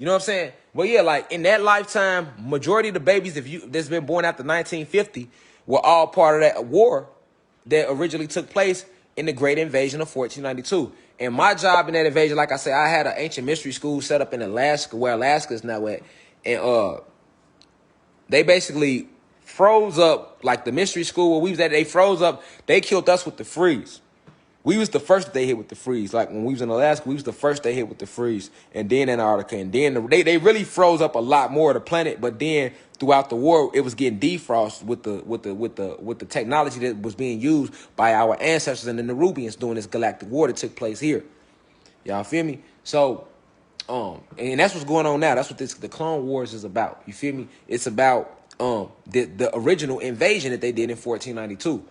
You know what I'm saying? But yeah, like in that lifetime, majority of the babies that's been born after 1950 were all part of that war that originally took place in the Great Invasion of 1492. And my job in that invasion, like I said, I had an ancient mystery school set up in Alaska, where Alaska is now at, and they basically froze up, like the mystery school where we was at. They froze up. They killed us with the freeze. We was the first that they hit with the freeze. Like when we was in Alaska, we was the first they hit with the freeze, and then Antarctica, and then they really froze up a lot more of the planet. But then throughout the war, it was getting defrosted with the technology that was being used by our ancestors and the Nerubians during this galactic war that took place here. Y'all feel me? So, and that's what's going on now. That's what the Clone Wars is about. You feel me? It's about the original invasion that they did in 1492.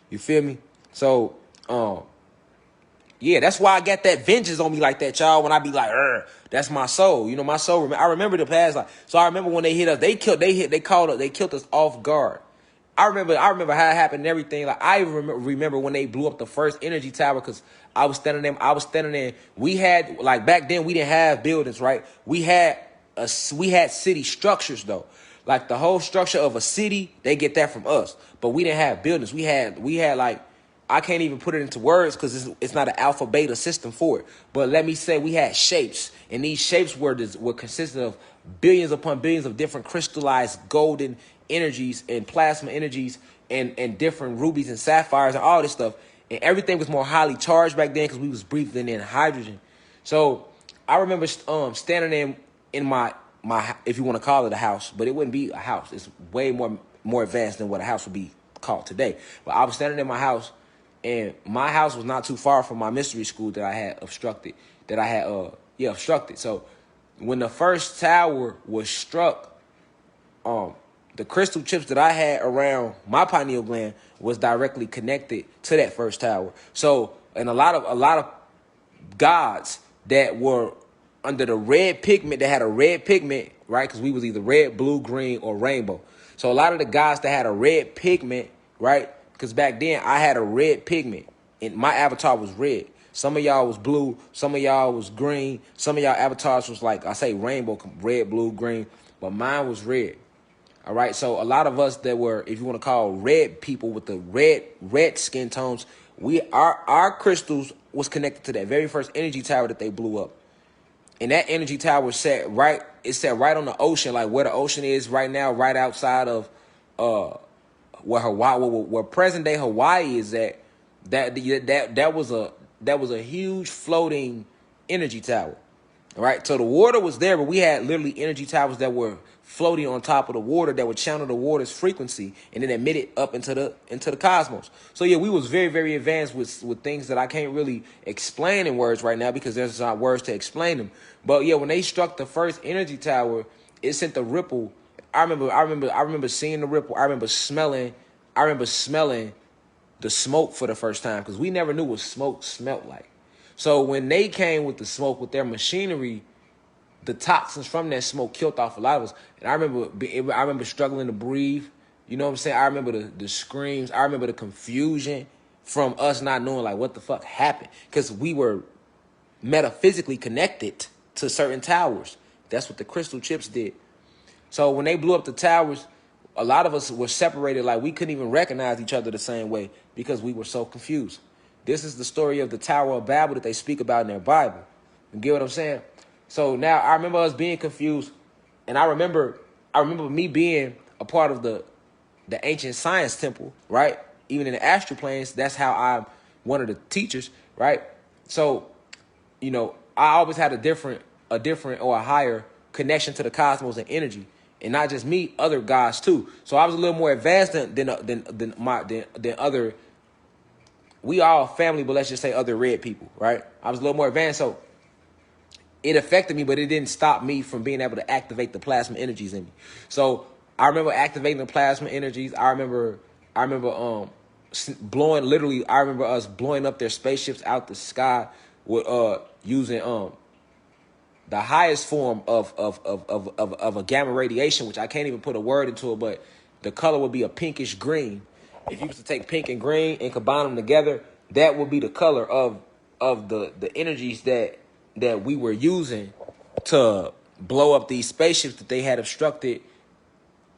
You feel me? So, yeah, that's why I got that vengeance on me like that, y'all. When I be like, that's my soul. You know, my soul. I remember the past. Like, so I remember when they hit us. They killed us off guard. I remember how it happened and everything. Like I remember when they blew up the first energy tower, because I was standing there. We had, like, back then we didn't have buildings, right? We had city structures though. Like the whole structure of a city, they get that from us. But we didn't have buildings. We had like, I can't even put it into words because it's not an alpha beta system for it. But let me say we had shapes, and these shapes were consistent of billions upon billions of different crystallized golden energies and plasma energies and different rubies and sapphires and all this stuff. And everything was more highly charged back then because we was breathing in hydrogen. So I remember standing in my if you want to call it a house, but it wouldn't be a house. It's way more advanced than what a house would be called today. But I was standing in my house. And my house was not too far from my mystery school that I had obstructed. Obstructed. So when the first tower was struck, the crystal chips that I had around my pineal gland was directly connected to that first tower. So, and a lot of gods that were under the red pigment, that had a red pigment, right? Because we was either red, blue, green, or rainbow. So a lot of the gods that had a red pigment, right? Because back then, I had a red pigment, and my avatar was red. Some of y'all was blue. Some of y'all was green. Some of y'all avatars was like, I say rainbow, red, blue, green. But mine was red. All right? So a lot of us that were, if you want to call red people with the red skin tones, our crystals was connected to that very first energy tower that they blew up. And that energy tower sat right on the ocean, like where the ocean is right now, right outside of where present day Hawaii is at. That was a huge floating energy tower. All right, so the water was there, but we had literally energy towers that were floating on top of the water that would channel the water's frequency and then emit it up into the cosmos. So yeah, we was very, very advanced with things that I can't really explain in words right now because there's not words to explain them. But yeah, when they struck the first energy tower, it sent the ripple. I remember seeing the ripple. I remember smelling the smoke for the first time because we never knew what smoke smelled like. So when they came with the smoke with their machinery, the toxins from that smoke killed off a lot of us. And I remember struggling to breathe. You know what I'm saying? I remember the screams. I remember the confusion from us not knowing like what the fuck happened because we were metaphysically connected to certain towers. That's what the crystal chips did. So when they blew up the towers, a lot of us were separated, like we couldn't even recognize each other the same way because we were so confused. This is the story of the Tower of Babel that they speak about in their Bible. You get what I'm saying? So now I remember us being confused, and I remember me being a part of the ancient science temple, right? Even in the astral planes, that's how I'm one of the teachers, right? So, you know, I always had a different or a higher connection to the cosmos and energy. And not just me, other guys too. So I was a little more advanced than other. We all family, but let's just say other red people, right? I was a little more advanced, so it affected me, but it didn't stop me from being able to activate the plasma energies in me. So I remember activating the plasma energies. I remember blowing. Literally, I remember us blowing up their spaceships out the sky with using the highest form of a gamma radiation, which I can't even put a word into it, but the color would be a pinkish green. If you was to take pink and green and combine them together, that would be the color of the energies that we were using to blow up these spaceships that they had obstructed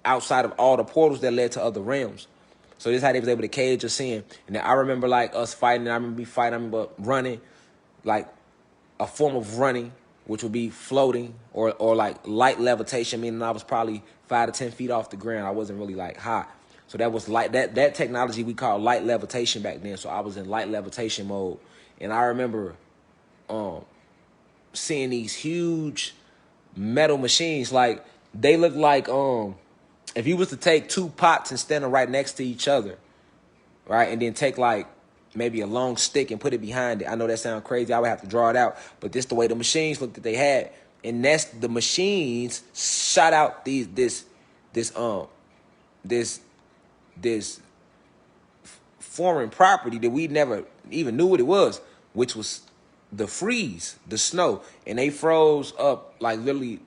outside of all the portals that led to other realms. So this is how they was able to cage us in. And then I remember like us fighting. I remember me fighting. I remember running, like a form of running, which would be floating or like light levitation, meaning I was probably 5 to 10 feet off the ground. I wasn't really like high. So that was light. That technology we called light levitation back then. So I was in light levitation mode, and I remember seeing these huge metal machines. Like they look like if you was to take 2 pots and stand them right next to each other, right, and then take like maybe a long stick and put it behind it. I know that sounds crazy. I would have to draw it out, but this the way the machines looked that they had, and that's the machines shot out this foreign property that we never even knew what it was, which was the freeze, the snow, and they froze up like literally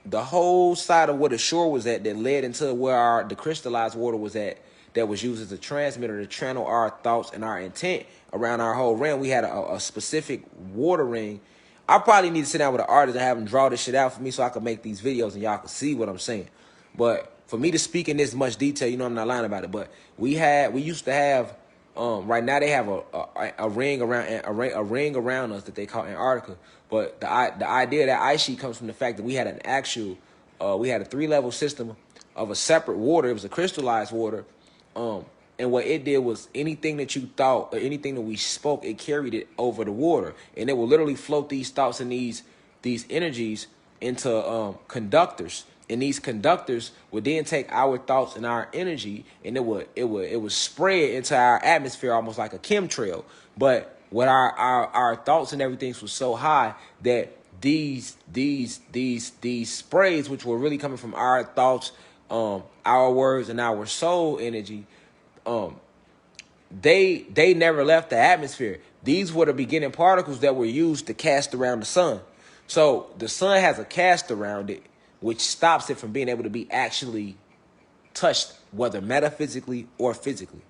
the whole side of where the shore was at that led into where the crystallized water was at, that was used as a transmitter to channel our thoughts and our intent around our whole realm. We had a specific water ring. I probably need to sit down with an artist and have him draw this shit out for me so I can make these videos and y'all can see what I'm saying. But for me to speak in this much detail, you know I'm not lying about it. But we used to have, right now they have a ring around us that they call Antarctica. But the idea of that ice sheet comes from the fact that we had an actual, we had a 3-level system of a separate water. It was a crystallized water. And what it did was anything that you thought or anything that we spoke, it carried it over the water. And it will literally float these thoughts and these energies into conductors. And these conductors would then take our thoughts and our energy, and it would spread into our atmosphere almost like a chemtrail. But what our thoughts and everything was so high that these sprays, which were really coming from our thoughts, our words, and our soul energy, they never left the atmosphere. These were the beginning particles that were used to cast around the sun. So the sun has a cast around it, which stops it from being able to be actually touched, whether metaphysically or physically.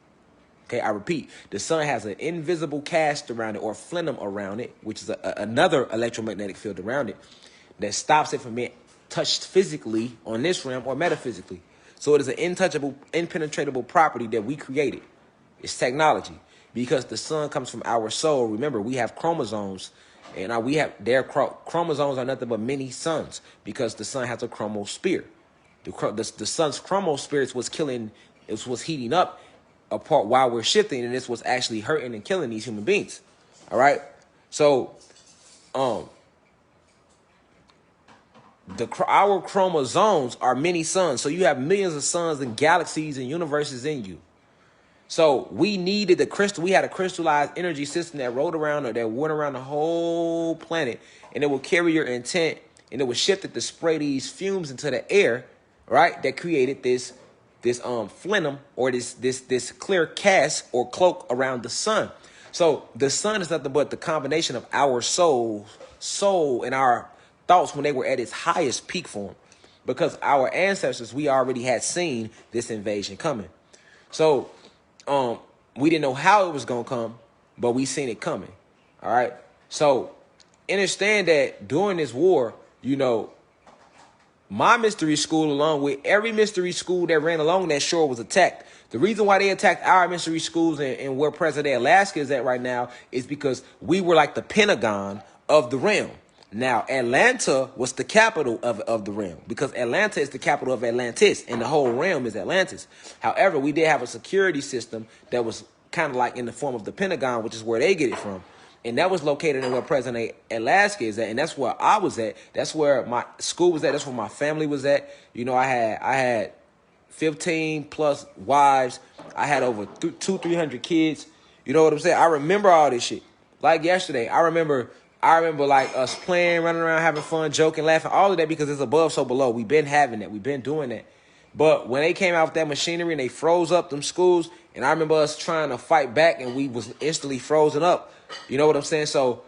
Okay, I repeat, the sun has an invisible cast around it, or plenum around it, which is another electromagnetic field around it, that stops it from being touched physically on this realm or metaphysically. So it is an intouchable, impenetrable property that we created. It's technology, because the sun comes from our soul. Remember, we have chromosomes, and their chromosomes are nothing but many suns, because the sun has a chromosphere. The sun's chromosphere is what's heating up apart while we're shifting, and this was actually hurting and killing these human beings. All right, so our chromosomes are many suns. So you have millions of suns and galaxies and universes in you. So we needed the crystal. We had a crystallized energy system that rolled around, or that went around the whole planet, and it would carry your intent, and it was shifted to spray these fumes into the air, right? That created this plenum, or this clear cast or cloak around the sun. So the sun is nothing but the combination of our soul and our thoughts when they were at its highest peak form, because our ancestors, we already had seen this invasion coming. So we didn't know how it was gonna come, but we seen it coming. All right. So understand that during this war, you know, my mystery school, along with every mystery school that ran along that shore, was attacked. The reason why they attacked our mystery schools and where President Alaska is at right now is because we were like the Pentagon of the realm. Now, Atlanta was the capital of the realm, because Atlanta is the capital of Atlantis, and the whole realm is Atlantis. However, we did have a security system that was kind of like in the form of the Pentagon, which is where they get it from. And that was located in where President Alaska is at, and that's where I was at. That's where my school was at. That's where my family was at. You know, I had 15 plus wives. I had over 300 kids. You know what I'm saying? I remember all this shit. Like yesterday, I remember like us playing, running around, having fun, joking, laughing, all of that, because it's above, so below. We've been having that. We've been doing that. But when they came out with that machinery and they froze up them schools, and I remember us trying to fight back, and we was instantly frozen up. You know what I'm saying? So,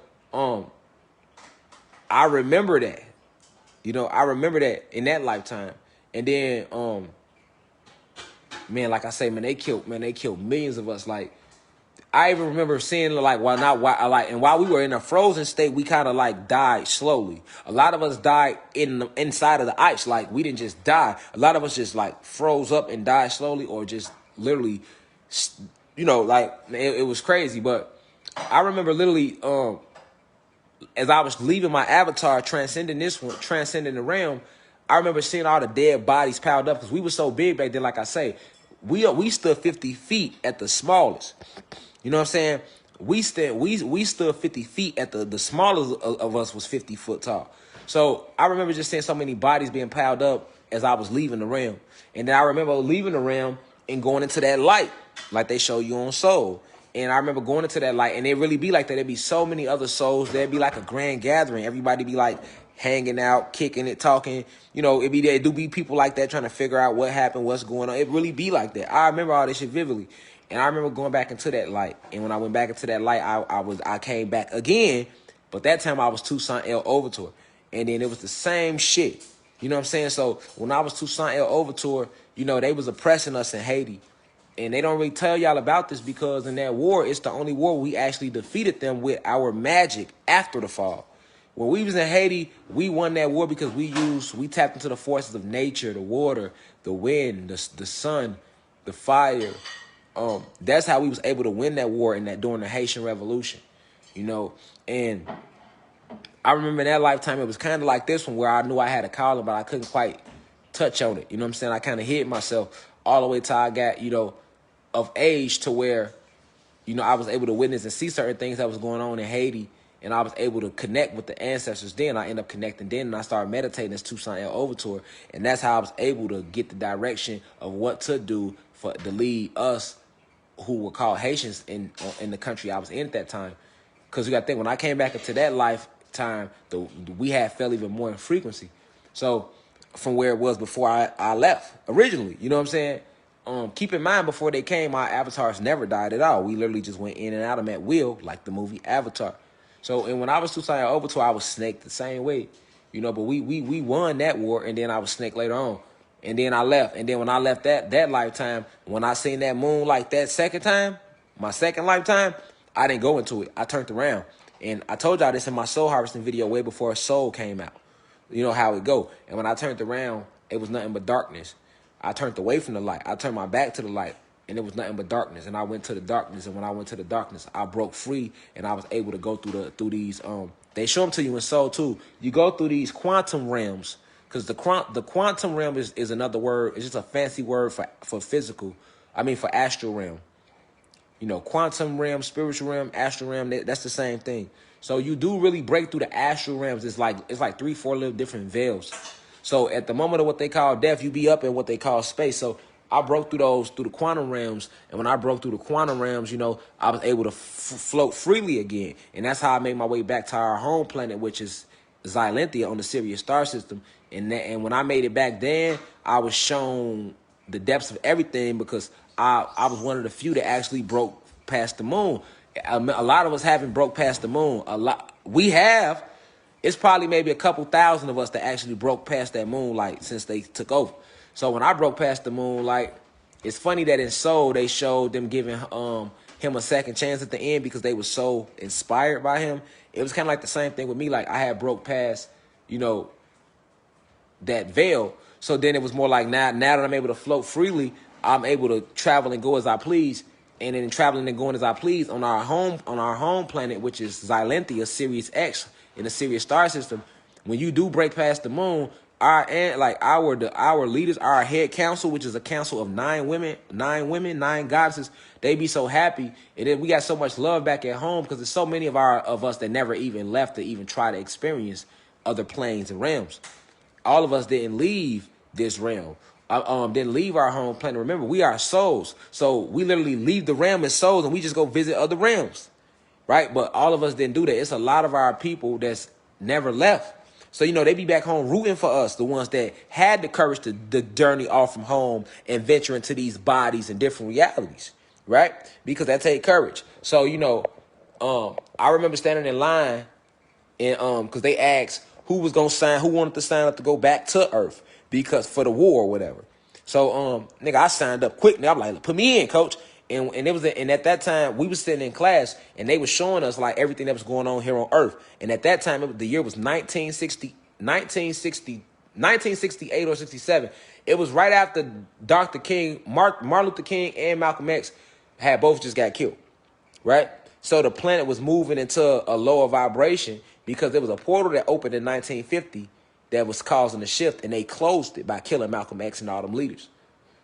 I remember that. You know, I remember that in that lifetime. And then, man, like I say, man, they killed millions of us. Like, I even remember seeing like while we were in a frozen state, we kind of like died slowly. A lot of us died inside of the ice. Like we didn't just die. A lot of us just like froze up and died slowly, or just literally, like it was crazy. But I remember literally, as I was leaving my avatar, transcending the realm, I remember seeing all the dead bodies piled up because we were so big back then. Like I say, we stood 50 feet at the smallest. You know what I'm saying? We stood 50 feet at the smallest of us was 50 foot tall. So I remember just seeing so many bodies being piled up as I was leaving the realm. And then I remember leaving the realm and going into that light, like they show you on Soul. And I remember going into that light, and it really be like that. There'd be so many other souls. There'd be like a grand gathering. Everybody be like hanging out, kicking it, talking. There do be people like that trying to figure out what happened, what's going on. It really be like that. I remember all this shit vividly. And I remember going back into that light. And when I went back into that light, I came back again. But that time I was Toussaint El Overture. And then it was the same shit. You know what I'm saying? So when I was Toussaint El Overture, they was oppressing us in Haiti. And they don't really tell y'all about this because in that war, it's the only war we actually defeated them with our magic after the fall. When we was in Haiti, we won that war because we tapped into the forces of nature, the water, the wind, the sun, the fire. That's how we was able to win that war during the Haitian Revolution, and I remember in that lifetime, it was kind of like this one where I knew I had a calling, but I couldn't quite touch on it. You know what I'm saying? I kind of hid myself all the way till I got, of age to where, I was able to witness and see certain things that was going on in Haiti, and I was able to connect with the ancestors. Then I ended up connecting then, and I started meditating as Toussaint El Overture, and that's how I was able to get the direction of what to do to lead us who were called Haitians in the country I was in at that time. Because you got to think, when I came back into that lifetime, we had fell even more in frequency. So from where it was before I left originally, you know what I'm saying? Keep in mind, before they came, our avatars never died at all. We literally just went in and out of them at will, like the movie Avatar. So, and when I was Toussaint Overture, I was snaked the same way, but we won that war, and then I was snaked later on. And then I left. And then when I left that lifetime, when I seen that moon like that second time, my second lifetime, I didn't go into it. I turned around. And I told y'all this in my soul harvesting video way before Soul came out. You know how it go. And when I turned around, it was nothing but darkness. I turned away from the light. I turned my back to the light, and it was nothing but darkness. And I went to the darkness. And when I went to the darkness, I broke free, and I was able to go through these. They show them to you in Soul too. You go through these quantum realms. Because the quantum realm is another word. It's just a fancy word for physical. For astral realm. Quantum realm, spiritual realm, astral realm. That's the same thing. So you do really break through the astral realms. It's like 3-4 little different veils. So at the moment of what they call death, you be up in what they call space. So I broke through the quantum realms. And when I broke through the quantum realms, I was able to float freely again. And that's how I made my way back to our home planet, which is Atlantis on the Sirius star system. And when I made it back then, I was shown the depths of everything because I was one of the few that actually broke past the moon. A lot of us haven't broke past the moon. We have. It's probably maybe a couple thousand of us that actually broke past that moonlight since they took over. So when I broke past the moonlight, it's funny that in Soul they showed them giving him a second chance at the end because they were so inspired by him. It was kind of like the same thing with me. Like I had broke past, that veil. So then it was more like now that I'm able to float freely, I'm able to travel and go as I please. And then traveling and going as I please on our home planet, which is Atlantis, Sirius X in the Sirius star system. When you do break past the moon, our leaders, our head council, which is a council of 9 women, 9 goddesses, they be so happy. And then we got so much love back at home because there's so many of us that never even left to even try to experience other planes and realms. All of us didn't leave this realm. Didn't leave our home planet. Remember, we are souls. So we literally leave the realm as souls and we just go visit other realms. Right? But all of us didn't do that. It's a lot of our people that's never left. So, they be back home rooting for us, the ones that had the courage to journey off from home and venture into these bodies and different realities. Right? Because that take courage. So, I remember standing in line and because they asked who wanted to sign up to go back to Earth because for the war or whatever. So, nigga, I signed up quick. I'm like, put me in, coach. And it was, and at that time we was sitting in class and they was showing us like everything that was going on here on Earth. And at that time, the year was 1968 or 67. It was right after Dr. King, Martin Luther King, and Malcolm X had both just got killed, right? So the planet was moving into a lower vibration because there was a portal that opened in 1950 that was causing a shift, and they closed it by killing Malcolm X and all them leaders.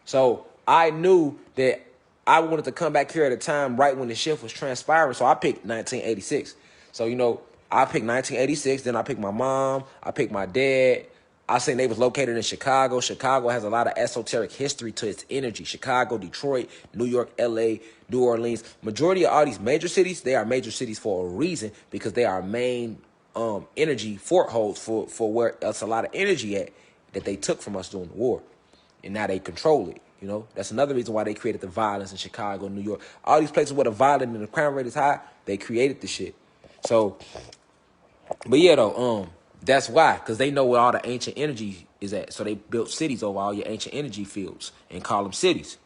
So I knew that I wanted to come back here at a time right when the shift was transpiring. So I picked 1986. So, you know, I picked 1986. Then I picked my mom. I picked my dad. I seen they was located in Chicago. Chicago has a lot of esoteric history to its energy. Chicago, Detroit, New York, LA, New Orleans. Majority of all these major cities, they are major cities for a reason, because they are main energy fort holds for where else a lot of energy at that they took from us during the war. And now they control it. You know, that's another reason why they created the violence in Chicago, New York. All these places where the violence and the crime rate is high, they created the shit. So, but yeah, though, that's why, because they know where all the ancient energy is at. So they built cities over all your ancient energy fields and call them cities.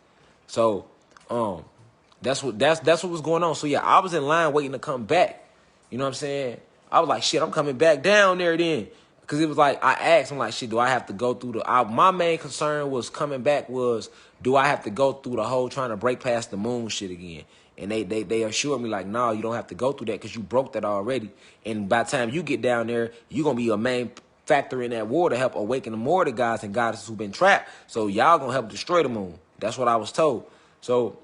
So, that's what was going on. So yeah, I was in line waiting to come back. You know what I'm saying? I was like, shit, I'm coming back down there then. Because it was like, I asked him, like, shit, do I have to go through my main concern was coming back was, do I have to go through the whole trying to break past the moon shit again? And they assured me, like, no, you don't have to go through that because you broke that already. And by the time you get down there, you're going to be a main factor in that war to help awaken more of the gods and goddesses who've been trapped. So y'all going to help destroy the moon. That's what I was told. So